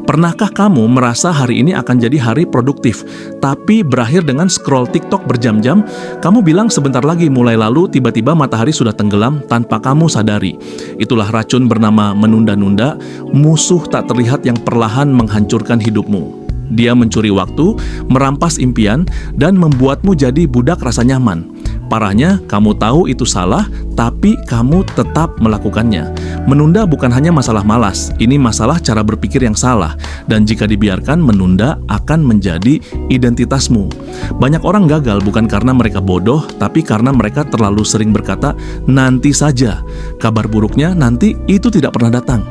Pernahkah kamu merasa hari ini akan jadi hari produktif, tapi berakhir dengan scroll TikTok berjam-jam? Kamu bilang sebentar lagi mulai, lalu tiba-tiba matahari sudah tenggelam tanpa kamu sadari. Itulah racun bernama menunda-nunda, musuh tak terlihat yang perlahan menghancurkan hidupmu. Dia mencuri waktu, merampas impian, dan membuatmu jadi budak rasa nyaman. Parahnya, kamu tahu itu salah, tapi kamu tetap melakukannya. Menunda bukan hanya masalah malas, ini masalah cara berpikir yang salah. Dan jika dibiarkan, menunda akan menjadi identitasmu. Banyak orang gagal bukan karena mereka bodoh, tapi karena mereka terlalu sering berkata, nanti saja. Kabar buruknya, nanti itu tidak pernah datang.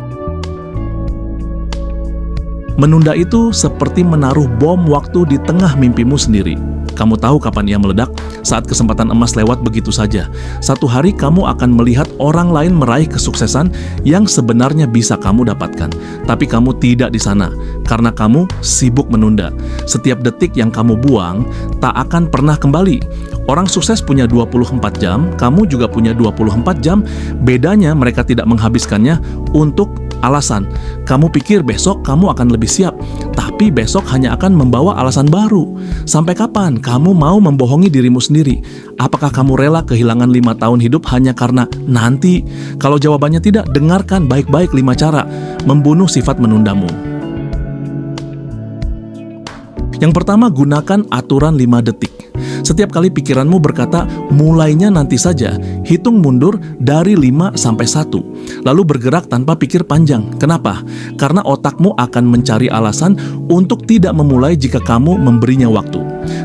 Menunda itu seperti menaruh bom waktu di tengah mimpimu sendiri. Kamu tahu kapan ia meledak? Saat kesempatan emas lewat begitu saja. Satu hari kamu akan melihat orang lain meraih kesuksesan yang sebenarnya bisa kamu dapatkan. Tapi kamu tidak di sana, karena kamu sibuk menunda. Setiap detik yang kamu buang, tak akan pernah kembali. Orang sukses punya 24 jam, kamu juga punya 24 jam. Bedanya mereka tidak menghabiskannya untuk alasan. Kamu pikir besok kamu akan lebih siap, tapi besok hanya akan membawa alasan baru. Sampai kapan kamu mau membohongi dirimu sendiri? Apakah kamu rela kehilangan 5 tahun hidup hanya karena nanti? Kalau jawabannya tidak, dengarkan baik-baik 5 cara membunuh sifat menundamu. Yang pertama, gunakan aturan 5 detik. Setiap kali pikiranmu berkata, mulainya nanti saja, hitung mundur dari 5 sampai 1. Lalu bergerak tanpa pikir panjang. Kenapa? Karena otakmu akan mencari alasan untuk tidak memulai jika kamu memberinya waktu.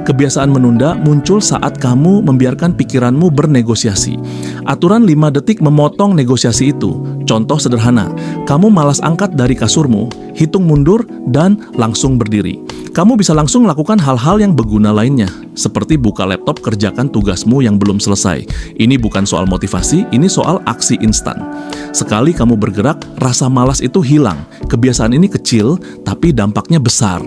Kebiasaan menunda muncul saat kamu membiarkan pikiranmu bernegosiasi. Aturan 5 detik memotong negosiasi itu. Contoh sederhana, kamu malas angkat dari kasurmu, hitung mundur, dan langsung berdiri. Kamu bisa langsung lakukan hal-hal yang berguna lainnya, seperti buka laptop kerjakan tugasmu yang belum selesai. Ini bukan soal motivasi, ini soal aksi instan. Sekali kamu bergerak, rasa malas itu hilang. Kebiasaan ini kecil, tapi dampaknya besar.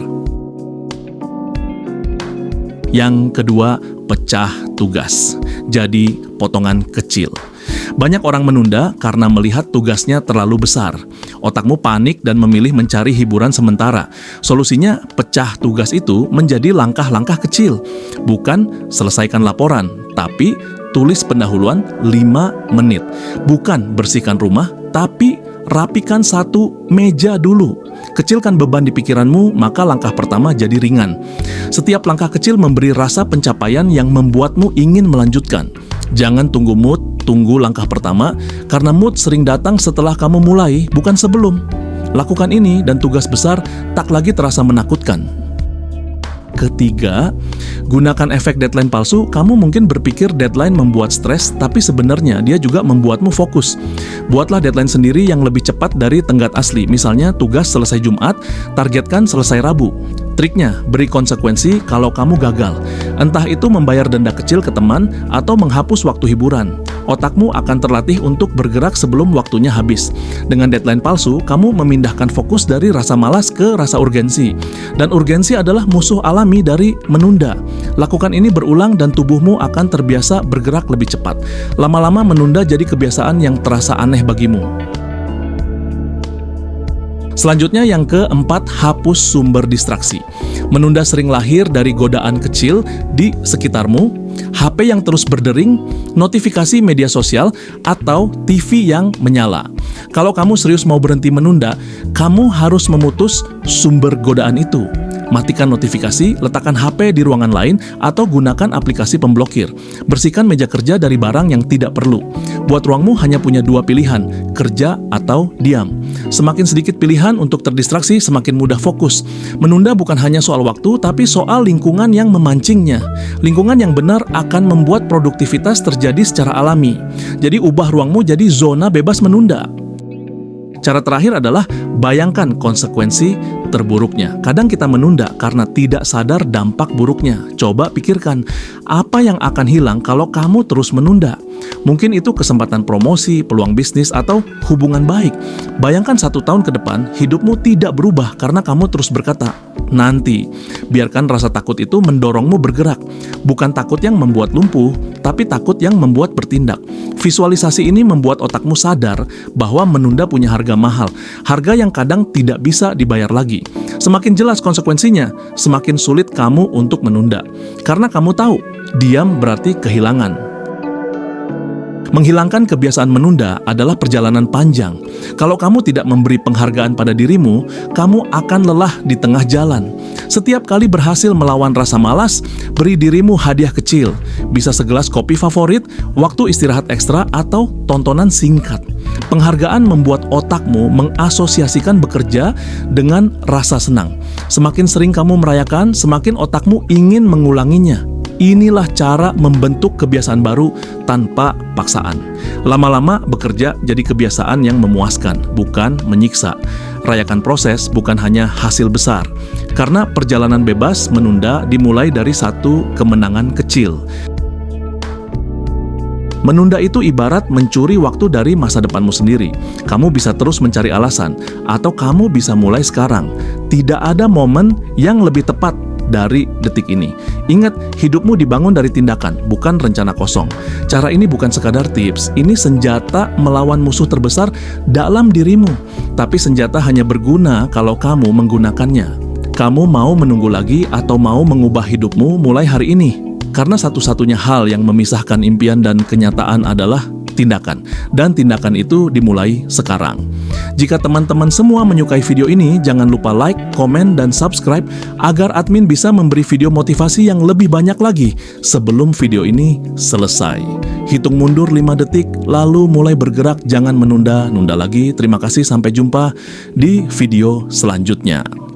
Yang kedua, pecah tugas. Jadi potongan kecil. Banyak orang menunda karena melihat tugasnya terlalu besar. Otakmu panik dan memilih mencari hiburan sementara. Solusinya, pecah tugas itu menjadi langkah-langkah kecil. Bukan selesaikan laporan, tapi tulis pendahuluan 5 menit. Bukan bersihkan rumah, tapi rapikan 1 meja dulu. Kecilkan beban di pikiranmu, maka langkah pertama jadi ringan. Setiap langkah kecil memberi rasa pencapaian yang membuatmu ingin melanjutkan. Jangan tunggu mood, tunggu langkah pertama, karena mood sering datang setelah kamu mulai, bukan sebelum. Lakukan ini dan tugas besar tak lagi terasa menakutkan. Ketiga, gunakan efek deadline palsu. Kamu mungkin berpikir deadline membuat stres, tapi sebenarnya dia juga membuatmu fokus. Buatlah deadline sendiri yang lebih cepat dari tenggat asli. Misalnya, tugas selesai Jumat, targetkan selesai Rabu. Triknya, beri konsekuensi kalau kamu gagal. Entah itu membayar denda kecil ke teman atau menghapus waktu hiburan. Otakmu akan terlatih untuk bergerak sebelum waktunya habis. Dengan deadline palsu, kamu memindahkan fokus dari rasa malas ke rasa urgensi. Dan urgensi adalah musuh alami dari menunda. Lakukan ini berulang dan tubuhmu akan terbiasa bergerak lebih cepat. Lama-lama menunda jadi kebiasaan yang terasa aneh bagimu. Selanjutnya yang keempat, hapus sumber distraksi. Menunda sering lahir dari godaan kecil di sekitarmu, HP yang terus berdering, notifikasi media sosial, atau TV yang menyala. Kalau kamu serius mau berhenti menunda, kamu harus memutus sumber godaan itu. Matikan notifikasi, letakkan HP di ruangan lain, atau gunakan aplikasi pemblokir. Bersihkan meja kerja dari barang yang tidak perlu. Buat ruangmu hanya punya 2 pilihan, kerja atau diam. Semakin sedikit pilihan untuk terdistraksi, semakin mudah fokus. Menunda bukan hanya soal waktu, tapi soal lingkungan yang memancingnya. Lingkungan yang benar akan membuat produktivitas terjadi secara alami. Jadi ubah ruangmu jadi zona bebas menunda. Cara terakhir adalah bayangkan konsekuensi terburuknya. Kadang kita menunda karena tidak sadar dampak buruknya. Coba pikirkan, apa yang akan hilang kalau kamu terus menunda? Mungkin itu kesempatan promosi, peluang bisnis, atau hubungan baik. Bayangkan 1 tahun ke depan, hidupmu tidak berubah karena kamu terus berkata, nanti. Biarkan rasa takut itu mendorongmu bergerak. Bukan takut yang membuat lumpuh, tapi takut yang membuat bertindak. Visualisasi ini membuat otakmu sadar bahwa menunda punya harga mahal, harga yang kadang tidak bisa dibayar lagi. Semakin jelas konsekuensinya, semakin sulit kamu untuk menunda. Karena kamu tahu, diam berarti kehilangan. Menghilangkan kebiasaan menunda adalah perjalanan panjang. Kalau kamu tidak memberi penghargaan pada dirimu, kamu akan lelah di tengah jalan. Setiap kali berhasil melawan rasa malas, beri dirimu hadiah kecil. Bisa segelas kopi favorit, waktu istirahat ekstra, atau tontonan singkat. Penghargaan membuat otakmu mengasosiasikan bekerja dengan rasa senang. Semakin sering kamu merayakan, semakin otakmu ingin mengulanginya. Inilah cara membentuk kebiasaan baru tanpa paksaan. Lama-lama bekerja jadi kebiasaan yang memuaskan, bukan menyiksa. Rayakan proses, bukan hanya hasil besar. Karena perjalanan bebas menunda dimulai dari satu kemenangan kecil. Menunda itu ibarat mencuri waktu dari masa depanmu sendiri. Kamu bisa terus mencari alasan, atau kamu bisa mulai sekarang. Tidak ada momen yang lebih tepat dari detik ini. Ingat, hidupmu dibangun dari tindakan, bukan rencana kosong. Cara ini bukan sekadar tips, ini senjata melawan musuh terbesar dalam dirimu. Tapi senjata hanya berguna kalau kamu menggunakannya. Kamu mau menunggu lagi atau mau mengubah hidupmu mulai hari ini? Karena satu-satunya hal yang memisahkan impian dan kenyataan adalah tindakan. Dan tindakan itu dimulai sekarang. Jika teman-teman semua menyukai video ini, jangan lupa like, komen, dan subscribe agar admin bisa memberi video motivasi yang lebih banyak lagi sebelum video ini selesai. Hitung mundur 5 detik, lalu mulai bergerak, jangan menunda-nunda lagi. Terima kasih, sampai jumpa di video selanjutnya.